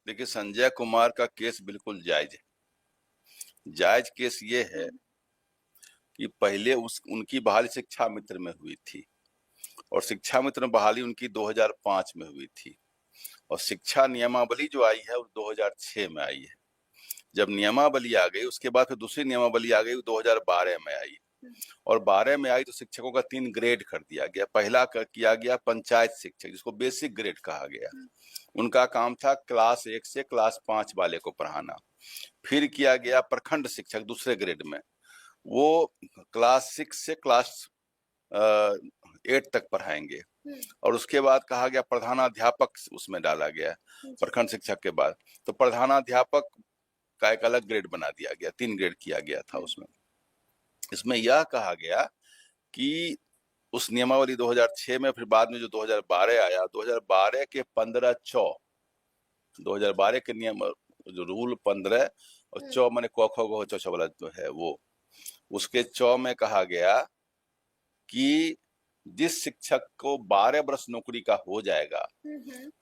देखिए, संजय कुमार का केस बिल्कुल जायज है। जायज केस ये है कि पहले उनकी बहाली शिक्षा मित्र में हुई थी और शिक्षा मित्र में बहाली उनकी 2005 में हुई थी और शिक्षा नियमावली जो आई है वो 2006 में आई है। जब नियमावली आ गई उसके बाद फिर दूसरी नियमावली आ गई, वो 2012 में आई और 12 में आई तो शिक्षकों का 3 ग्रेड कर दिया गया। पहला किया गया पंचायत शिक्षक, जिसको बेसिक ग्रेड कहा गया। उनका काम था क्लास 1 से क्लास 5 वाले को पढ़ाना। फिर किया गया प्रखंड शिक्षक दूसरे ग्रेड में, वो क्लास 6 से क्लास 8 तक पढ़ाएंगे। और उसके बाद कहा गया प्रधानाध्यापक उसमें डाला गया प्रखंड शिक्षक के बाद, तो प्रधानाध्यापक का एक अलग ग्रेड बना दिया गया, 3 ग्रेड किया गया था उसमें। इसमें यह कहा गया कि उस नियमावली 2006 में, फिर बाद में जो 2012 आया, 2012 के 15/4 2012 के नियम जो रूल 15 और 4 मैंने क ख ग छ वाला जो है वो, उसके 4 में कहा गया कि जिस शिक्षक को 12 वर्ष नौकरी का हो जाएगा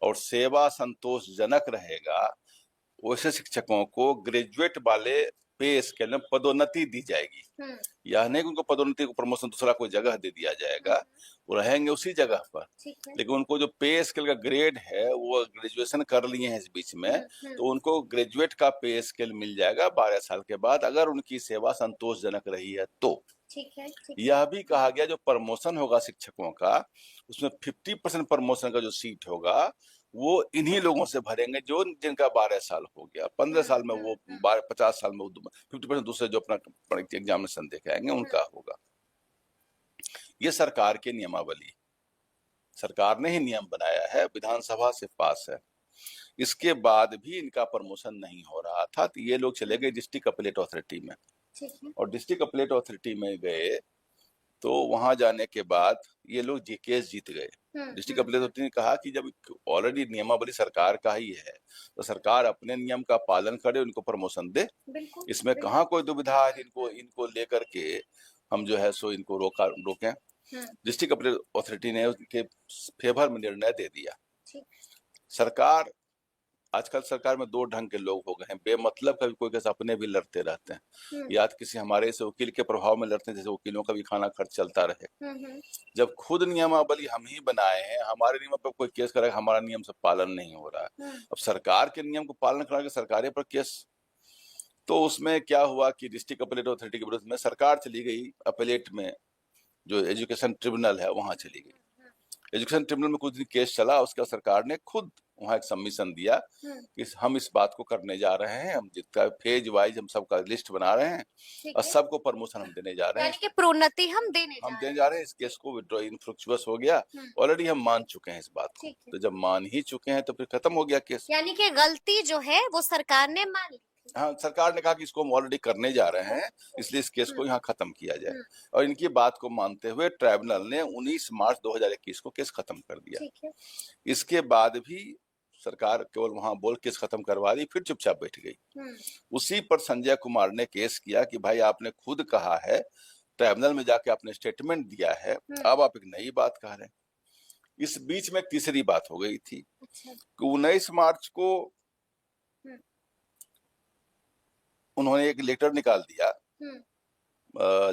और सेवा संतोषजनक रहेगा, वैसे शिक्षकों को ग्रेजुएट वाले पे स्केल में पदोन्नति दी जाएगी। यह नहीं कि उनको पदोन्नति को प्रमोशन दूसरा कोई जगह दे दिया जाएगा, वो रहेंगे उसी जगह पर, लेकिन उनको जो पे स्केल का ग्रेड है वो ग्रेजुएशन कर लिए हैं इस बीच में, तो उनको ग्रेजुएट का पे स्केल मिल जाएगा 12 साल के बाद, अगर उनकी सेवा संतोषजनक रही है तो। ठीक है। यह भी कहा गया जो प्रमोशन होगा शिक्षकों का, उसमें 50% प्रमोशन का जो सीट होगा वो इन्हीं लोगों से भरेंगे जो जिनका 12 साल हो गया, 15 साल में वो 50 साल में 50% दूसरे जो अपना एग्जामिनेशन दे के आएंगे उनका होगा। ये सरकार के नियमावली, सरकार ने ही नियम बनाया है, विधानसभा से पास है। इसके बाद भी इनका प्रमोशन नहीं हो रहा था, तो ये लोग चले गए डिस्ट्रिक्ट अपीलेट अथॉरिटी में, और डिस्ट्रिक्ट अपीलेट अथॉरिटी में गए तो वहां जाने के बाद ये लोग केस जीत गए। डिस्ट्रिक्ट अपीलेट अथॉरिटी ने कहा कि जब ऑलरेडी नियमावली सरकार का ही है तो सरकार अपने नियम का पालन करे, उनको प्रमोशन दे, इसमें कहाँ कोई दुविधा है। इनको लेकर के हम जो है सो इनको रोकें। डिस्ट्रिक्ट अपीलेट अथॉरिटी ने उनके फेवर में निर्णय दे दिया। सरकार, आजकल सरकार में 2 ढंग के लोग हो गए हैं, बेमतलब कभी कोई कैसे अपने भी लड़ते रहते हैं, या तो किसी हमारे से वकील के प्रभाव में लड़ते हैं, जैसे वकीलों का भी खाना खर्च चलता रहे। जब खुद नियमावली हम ही बनाए हैं, हमारे नियम पर कोई केस करेगा, हमारा नियम से पालन नहीं हो रहा है, अब सरकार के नियम को पालन करा के सरकारें पर केस। तो उसमें क्या हुआ कि डिस्ट्रिक्ट अपीलेट अथॉरिटी के विरुद्ध में सरकार चली गई अपीलेट में, जो एजुकेशन ट्रिब्यूनल है वहां चली गई। एजुकेशन ट्रिब्यूनल में कुछ दिन केस चला, उसके बाद सरकार ने खुद वहां एक सबमिशन दिया कि हम इस बात को करने जा रहे हैं, हम जितना फेज वाइज हम सबका लिस्ट बना रहे हैं और सबको प्रमोशन हम देने जा रहे हैं, यानी कि प्रोन्नति हम देने जा रहे हैं। इस केस को विड्रॉ इनफ्रुक्चुअस हो गया, ऑलरेडी हम मान चुके हैं इस बात को, तो जब मान ही चुके हैं तो फिर खत्म हो गया केस। यानी कि गलती जो है वो सरकार ने मान ली। हाँ, सरकार ने कहा कि इसको हम ऑलरेडी करने जा रहे हैं, इसलिए इस केस को यहाँ खत्म किया जाए, और इनकी बात को मानते हुए ट्राइब्यूनल ने 19 मार्च 2021 को केस खत्म कर दिया। इसके बाद भी सरकार केवल वहां बोल केस खत्म करवा दी, फिर चुपचाप बैठ गई। उसी पर संजय कुमार ने केस किया कि भाई आपने खुद कहा है, ट्राइब्यूनल में जाके आपने स्टेटमेंट दिया है, अब आप एक नई बात कह रहे हैं। इस बीच में एक तीसरी बात हो गई थी कि 19 मार्च को उन्होंने एक लेटर निकाल दिया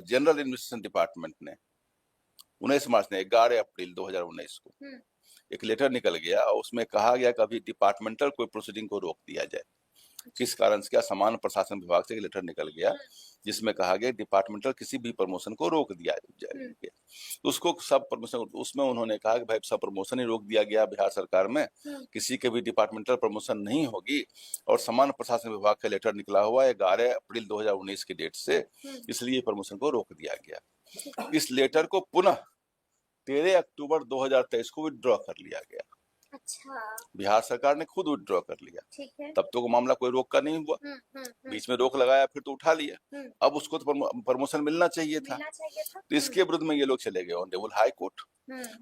जनरल इन्वेस्टिगेशन डिपार्टमेंट ने, 19 मार्च ने 11 अप्रैल 2019 को एक लेटर निकल गया और उसमें कहा गया कि अभी डिपार्टमेंटल कोई प्रोसीडिंग को रोक दिया जाए। किस कारण से? क्या सामान्य प्रशासन विभाग से एक लेटर निकल गया जिसमें कहा गया डिपार्टमेंटल किसी भी प्रमोशन को रोक दिया जाए। उसको सब प्रमोशन, उसमें उन्होंने कहा कि भाई सब प्रमोशन ही रोक दिया गया बिहार सरकार में, किसी के भी डिपार्टमेंटल प्रमोशन नहीं होगी, और सामान्य प्रशासन विभाग का लेटर निकला हुआ है 11 अप्रैल 2019 की डेट से, इसलिए प्रमोशन को रोक दिया गया। इस लेटर को पुनः 13 अक्टूबर 2023 को विड्रॉ कर लिया गया। अच्छा। बिहार सरकार ने खुद विड्रॉ कर लिया। तब तो मामला कोई रोक का नहीं हुआ, बीच में रोक लगाया फिर तो उठा लिया, अब उसको तो प्रमोशन मिलना चाहिए था। तो इसके विरुद्ध में ये लोग चले गए honourable high court.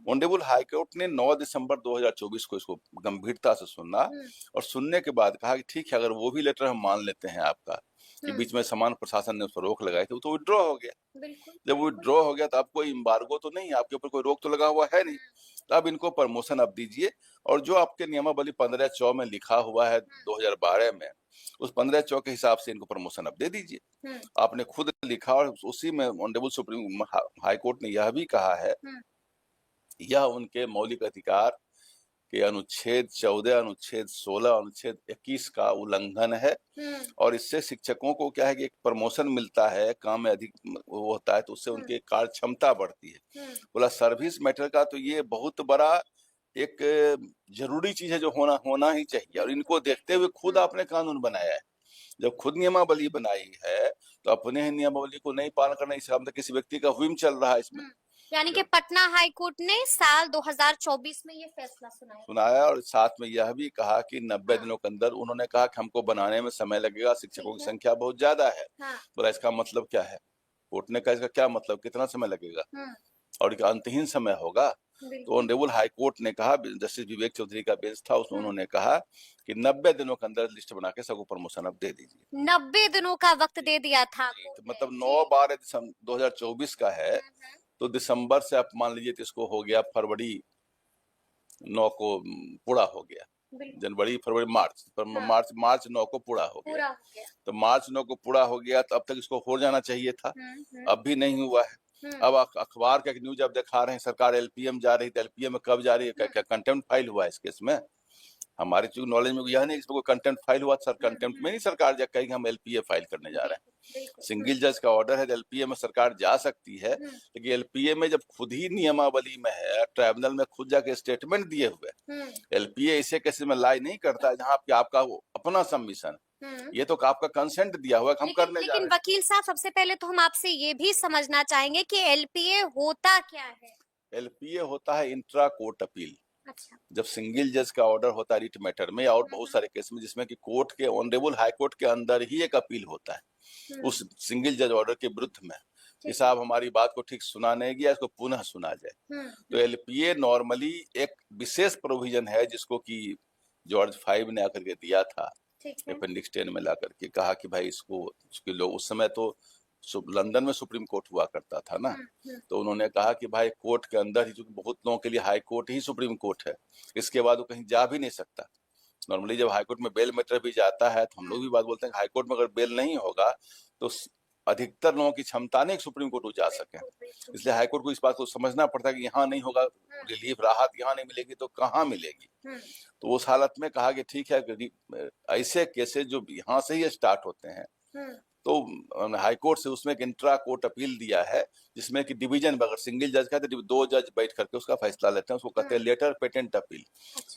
Honourable high court ने 9 दिसंबर 2024 को इसको गंभीरता से सुना, और सुनने के बाद कहा कि ठीक है, अगर वो भी लेटर हम मान लेते हैं आपका कि बीच में समान प्रशासन ने उस पर रोक लगाई थी, तो विड्रॉ हो गया। जब विड्रॉ हो गया तो अब कोई एम्बार्गो तो नहीं, आपके ऊपर कोई रोक तो लगा हुआ है नहीं, अब इनको प्रमोशन अब दीजिए, और जो आपके नियमावली 15 में लिखा हुआ है 2012 में, उस 15 के हिसाब से इनको प्रमोशन अब दे दीजिए। आपने खुद लिखा, और उसी में ऑनरेबल सुप्रीम हाई कोर्ट ने यह भी कहा है, यह उनके मौलिक अधिकार के अनुच्छेद 14, अनुच्छेद 16, अनुच्छेद 21 का उल्लंघन है। और इससे शिक्षकों को क्या है कि एक प्रमोशन मिलता है, काम में अधिक वो होता है, तो उससे उनकी कार्य क्षमता बढ़ती है। बोला सर्विस मैटर का तो ये बहुत बड़ा एक जरूरी चीज है जो होना होना ही चाहिए, और इनको देखते हुए खुद आपने कानून बनाया है। जब खुद नियमावली बनाई है तो अपने ही नियमावली को नहीं पालन करना, इसका मतलब किसी व्यक्ति का हुक्म चल रहा है इसमें। यानी कि पटना हाई कोर्ट ने साल 2024 में ये फैसला सुनाया, और साथ में यह भी कहा कि 90 दिनों के अंदर, उन्होंने कहा कि हमको बनाने में समय लगेगा, शिक्षकों की संख्या बहुत ज्यादा है। बोला इसका मतलब क्या है? कोर्ट ने कहा इसका क्या मतलब, कितना समय लगेगा, और अंतहीन समय होगा? तो ऑनरेबल हाई कोर्ट ने कहा, जस्टिस विवेक चौधरी का बेंच था, उसमें उन्होंने कहा कि 90 दिनों के अंदर लिस्ट बना के सबको प्रमोशन अब दे दीजिए। 90 दिनों का वक्त दे दिया था, तो मतलब 9/12 2024 का है, तो दिसंबर से आप मान लीजिए तो इसको हो गया फरवरी 9 को पूरा हो गया, जनवरी फरवरी मार्च, मार्च 9 को पूरा हो गया। तो मार्च 9 को पूरा हो गया, तो अब तक इसको हो जाना चाहिए था, अब भी नहीं हुआ है। अब अखबार का एक न्यूज अब दिखा रहे हैं, सरकार एलपीएम जा रही, तो एलपीएम में कब जा रही है? क्या कंटेम्प्ट फाइल हुआ है इस केस में? हमारे चूंकि नॉलेज में यह नहीं इसमें कोई कंटेम्प्ट फाइल हुआ, सर कंटेम्प्ट में नहीं सरकार जा कहेगी हम एलपीए फाइल करने जा रहे हैं। सिंगल जज का ऑर्डर है, एलपीए में सरकार जा सकती है, लेकिन एलपीए में जब खुद ही नियमावली में है, ट्राइब्यूनल में खुद जाके स्टेटमेंट दिए हुए, एलपीए इसे कैसे में लाई नहीं करता जहाँ आपका अपना सबमिशन, ये तो आपका कंसेंट दिया हुआ हम करने जा रहे हैं। लेकिन वकील साहब, सबसे पहले तो हम आपसे ये भी समझना चाहेंगे कि एलपीए होता क्या है? एलपीए होता है इंट्रा कोर्ट अपील। अच्छा। जब सिंगल जज का ऑर्डर होता है रिट मैटर में, और बहुत सारे केस में जिसमें कि कोर्ट के ऑनरेबल हाई कोर्ट के अंदर ही एक अपील होता है उस सिंगल जज ऑर्डर के विरुद्ध में कि साहब हमारी बात को ठीक सुना नहीं गया, इसको पुनः सुना जाए। तो एलपीए नॉर्मली एक विशेष प्रोविजन है जिसको कि जॉर्ज 5 ने आकर के दिया था, अपेंडिक्स 10 में ला करके कहा कि भाई इसको, उसके लोग उस समय तो लंदन में सुप्रीम कोर्ट हुआ करता था ना, तो उन्होंने कहा कि भाई कोर्ट के अंदर ही, क्योंकि बहुत लोगों के लिए हाई कोर्ट ही सुप्रीम कोर्ट है, इसके बाद वो कहीं जा भी नहीं सकता। नॉर्मली जब हाई कोर्ट में बेल मैटर भी जाता है तो हम लोग भी बात बोलते हैं, हाई कोर्ट में अगर बेल नहीं होगा तो अधिकतर लोगों की क्षमता नहीं सुप्रीम कोर्ट जा सके, इसलिए हाई कोर्ट को इस बात को समझना पड़ता है कि यहाँ नहीं होगा रिलीफ, राहत यहाँ नहीं मिलेगी तो कहाँ मिलेगी। तो उस हालत में कहा कि ठीक है, ऐसे केसेस जो यहाँ से ही स्टार्ट होते हैं, तो हाई कोर्ट से उसमें एक इंट्रा कोर्ट अपील दिया है, जिसमें कि डिवीजन अगर सिंगल जज का है तो 2 जज बैठ करके उसका फैसला लेते हैं, उसको कहते हैं letter patent appeal.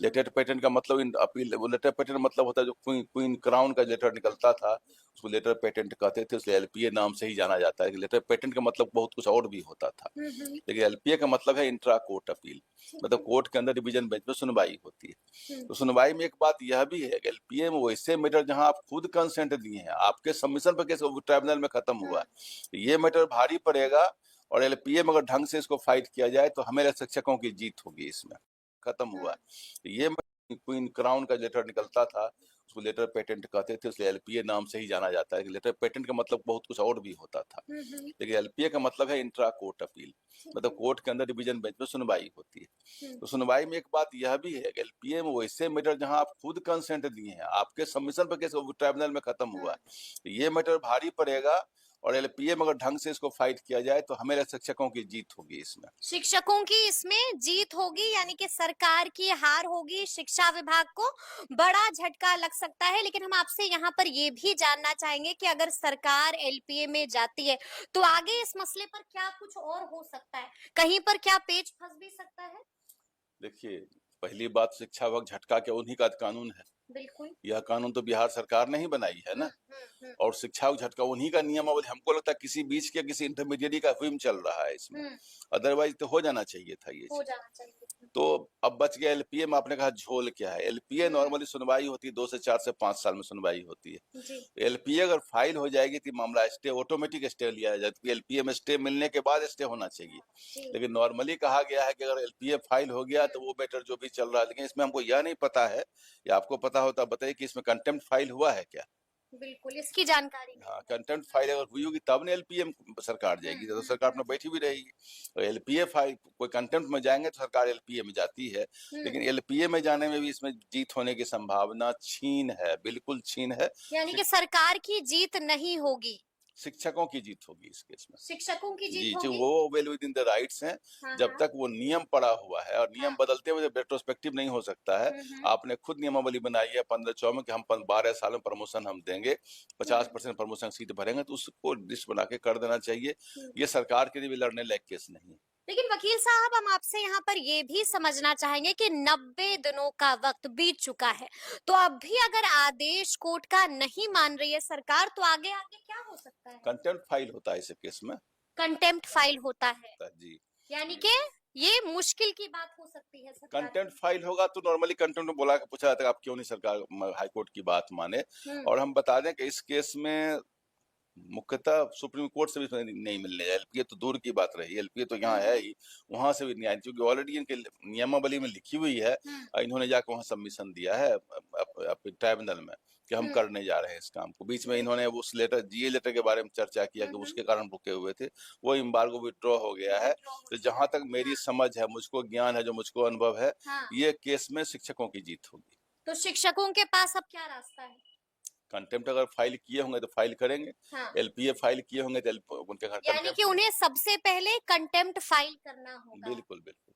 Letter patent का मतलब अपील, वो लेटर पेटेंट मतलब होता है जो क्वीन क्राउन का लेटर निकलता था उसको लेटर पेटेंट कहते थे, इसलिए एलपीए नाम से ही जाना जाता है। लेटर पेटेंट का मतलब बहुत कुछ और भी होता था, लेकिन एलपीए का मतलब है इंट्रा कोर्ट अपील, मतलब कोर्ट के अंदर डिवीजन बेंच में सुनवाई होती है। तो सुनवाई में एक बात यह भी है कि एलपीए में वैसे मैटर जहां आप खुद कंसेंट दिए हैं, आपके सबमिशन पर केस ट्राइब्यूनल में खत्म हुआ है, ये मैटर भारी पड़ेगा, और एलपीए में अगर ढंग से इसको फाइट किया जाए तो हमें शिक्षकों की जीत होगी, इसमें खत्म हुआ। ये क्वीन क्राउन का लेटर निकलता था उसको लेटर पेटेंट कहते थे, इसलिए एलपीए नाम से ही जाना जाता है। लेटर पेटेंट का मतलब बहुत कुछ और भी होता था, लेकिन एलपीए का मतलब है इंट्रा कोर्ट अपील, मतलब कोर्ट के अंदर डिवीजन बेंच में सुनवाई होती है। तो सुनवाई में एक बात यह भी है कि एलपीए में वैसे मैटर जहां आप खुद कंसेंट दिए हैं, आपके सबमिशन पर केस ट्राइब्यूनल में खत्म हुआ है, ये मैटर भारी पड़ेगा, और एलपीए में अगर ढंग से इसको फाइट किया जाए तो हमें शिक्षकों की जीत होगी, इसमें शिक्षकों की इसमें जीत होगी, यानी कि सरकार की हार होगी, शिक्षा विभाग को बड़ा झटका लग सकता है। लेकिन हम आपसे यहाँ पर ये भी जानना चाहेंगे कि अगर सरकार एलपीए में जाती है तो आगे इस मसले पर क्या कुछ और हो सकता है, कहीं पर क्या पेच फंस भी सकता है? देखिए, पहली बात, शिक्षा विभाग झटका क्या, उन्हीं का कानून है, बिल्कुल। यह कानून तो बिहार सरकार ने ही बनाई है ना, और शिक्षा को झटका उन्हीं का नियमावली, हमको लगता है किसी बीच के किसी इंटरमीडिएट का फिल्म चल रहा है इसमें, अदरवाइज तो हो जाना चाहिए था ये, हो जाना चाहिए। तो अब बच गया एलपीए में। आपने कहा झोल क्या है, एलपीए नॉर्मली सुनवाई होती है 2 से 4 से 5 साल में सुनवाई होती है। एलपीए अगर फाइल हो जाएगी तो मामला स्टे, ऑटोमेटिक स्टे लिया जाता है, एलपीए में स्टे मिलने के बाद स्टे होना चाहिए। लेकिन नॉर्मली कहा गया है कि अगर एलपीए फाइल हो गया तो वो मैटर जो भी चल रहा है, लेकिन इसमें हमको यह नहीं पता है, या आपको पता होता बताइए कि इसमें कंटेम्प्ट फाइल हुआ है क्या? बिल्कुल, इसकी जानकारी नहीं हाँ, है। कंटेम्प्ट फाइल अगर हुई होगी तब ना एलपीए सरकार जाएगी, तो सरकार अपना बैठी भी रहेगी। और एलपीए फाइल कोई कंटेम्प्ट में जाएंगे तो सरकार एलपीए में जाती है, लेकिन एलपीए में जाने में भी इसमें जीत होने की संभावना छीन है, बिल्कुल छीन है। यानी कि सरकार की जीत नहीं होगी, शिक्षकों की जीत होगी इस केस में। शिक्षकों की जीत जी, जो होगी। वो well with in the rights हैं, हाँ, जब हाँ। तक वो नियम पड़ा हुआ है और नियम हाँ। बदलते हुए रेट्रोस्पेक्टिव नहीं हो सकता है। आपने खुद नियमावली बनाई है 15-14 में कि हम 12 साल में प्रमोशन हम देंगे, 50% प्रमोशन सीट भरेंगे, तो उसको लिस्ट बना के कर देना चाहिए। ये सरकार के लिए भी लड़ने लायक केस नहीं है। लेकिन वकील साहब हम आपसे यहाँ पर ये भी समझना चाहेंगे कि 90 दिनों का वक्त बीत चुका है, तो अब भी अगर आदेश कोर्ट का नहीं मान रही है सरकार, तो आगे आगे क्या हो सकता है? कंटेम्प्ट फाइल होता है ऐसे केस में। कंटेम्प्ट फाइल होता है, जी, यानी कि ये मुश्किल की बात हो सकती है सरकार कंटेम्प्ट की। फाइल होगा तो नॉर्मली कंटेम्प्ट में बुला के पूछा जाता है आप क्यों नहीं सरकार हाई कोर्ट की बात माने। और हम बता दें कि इस केस में मुख्यतः सुप्रीम कोर्ट से भी नहीं मिलने, एलपीए तो दूर की बात रही, एलपीए तो यहाँ है ही, वहां से भी नहीं आई, क्योंकि ऑलरेडी इनके नियमावली में लिखी हुई है। इन्होंने जाकर वहां सबमिशन दिया है ट्राइब्यूनल में कि हम करने जा रहे हैं इस काम को। बीच में इन्होंने उस लेटर, जीए लेटर के बारे में चर्चा किया कि उसके कारण रुके हुए थे, वो एम्बार्गो विड्रॉ हो गया है। तो जहां तक मेरी समझ है, मुझको ज्ञान है, जो मुझको अनुभव है, ये केस में शिक्षकों की जीत होगी। तो शिक्षकों के पास अब क्या रास्ता है? कंटेम्प्ट अगर फाइल किए होंगे तो फाइल करेंगे, एलपीए फाइल किए होंगे तो उनके घर यानी कि उन्हें सबसे पहले कंटेम्प्ट फाइल करना होगा। बिल्कुल बिल्कुल।